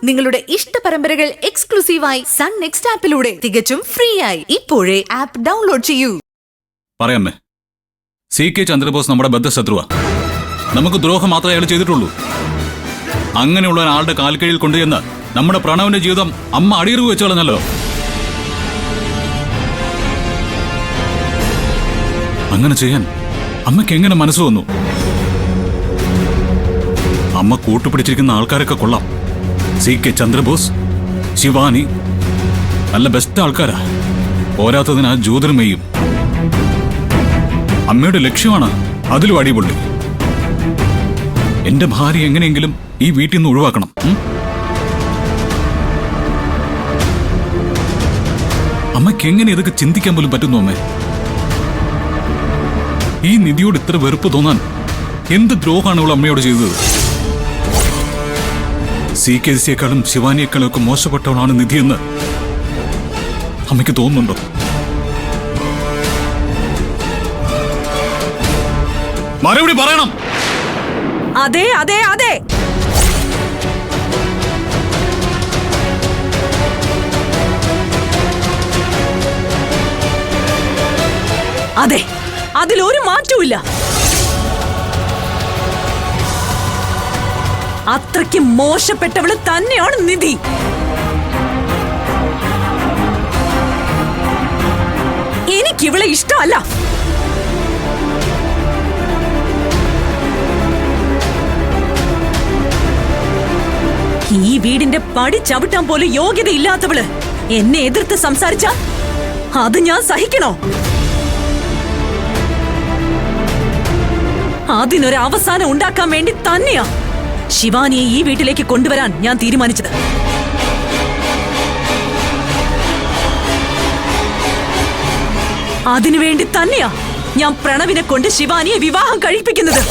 നിങ്ങളുടെ ഇഷ്ട പരമ്പരകൾ എക്സ്ക്ലൂസീവായി സൺ നെക്സ്റ്റ് ആപ്പിലൂടെ തികച്ചും ഫ്രീ ആയി ഇപ്പോഴേ ആപ്പ് ഡൗൺലോഡ് ചെയ്യൂ. പറയാമേ, CK ചന്ദ്രബോസ് നമ്മുടെ ബദ്ധശത്രുവാ. നമുക്ക് ദ്രോഹം മാത്രമേ അയാൾ ചെയ്തിട്ടുള്ളൂ. അങ്ങനെയുള്ള ഒരാളുടെ കാൽക്കീഴിൽ കൊണ്ടുചെന്ന് നമ്മുടെ പ്രണവിന്റെ ജീവിതം അമ്മ അടിയറവ് വെച്ച് കളഞ്ഞല്ലോ. അങ്ങനെ ചെയ്യാൻ അമ്മയ്ക്ക് എങ്ങനെ മനസ്സ് വന്നു? അമ്മ കൂട്ടുപിടിച്ചിരിക്കുന്ന ആൾക്കാരൊക്കെ കൊള്ളാം. CK ചന്ദ്രബോസ്, ശിവാനി നല്ല ബെസ്റ്റ് ആൾക്കാരാ. പോരാത്തതിന് ആ ജ്യോതിർമയും അമ്മയുടെ ലക്ഷ്യമാണ്. അതിലും അടിപൊളി. എന്റെ ഭാര്യ എങ്ങനെയെങ്കിലും ഈ വീട്ടിൽ നിന്ന് ഒഴിവാക്കണം. അമ്മയ്ക്ക് എങ്ങനെ ഇതൊക്കെ ചിന്തിക്കാൻ പോലും പറ്റുന്നു? അമ്മേ, ഈ നിധിയോട് ഇത്ര വെറുപ്പ് തോന്നാൻ എന്ത് ദ്രോഹമാണ് ഇവൾ അമ്മയോട് ചെയ്തത്? CKസിയേക്കാളും ശിവാനിയേക്കാളും ഒക്കെ മോശപ്പെട്ടവളാണ് നിധിയെന്ന് അമ്മയ്ക്ക് തോന്നുന്നുണ്ടോ? മറുപടി പറയണം. അതെ അതെ അതെ. അതെ, അതിലൊരു മാറ്റവുമില്ല. അത്രയ്ക്ക് മോശപ്പെട്ടവള് തന്നെയാണ് നിധി. എനിക്കിവളെ ഇഷ്ടമല്ല. ഈ വീടിന്റെ പടി ചവിട്ടാൻ പോലും യോഗ്യതയില്ലാത്തവള് എന്നെ എതിർത്ത് സംസാരിച്ച അത് ഞാൻ സഹിക്കണോ? അതിനൊരു അവസാനം ഉണ്ടാക്കാൻ വേണ്ടി തന്നെയാ ശിവാനിയെ ഈ വീട്ടിലേക്ക് കൊണ്ടുവരാൻ ഞാൻ തീരുമാനിച്ചത്. അതിനുവേണ്ടി തന്നെയാ ഞാൻ പ്രണവിനെ കൊണ്ട് ശിവാനിയെ വിവാഹം കഴിപ്പിക്കുന്നത്.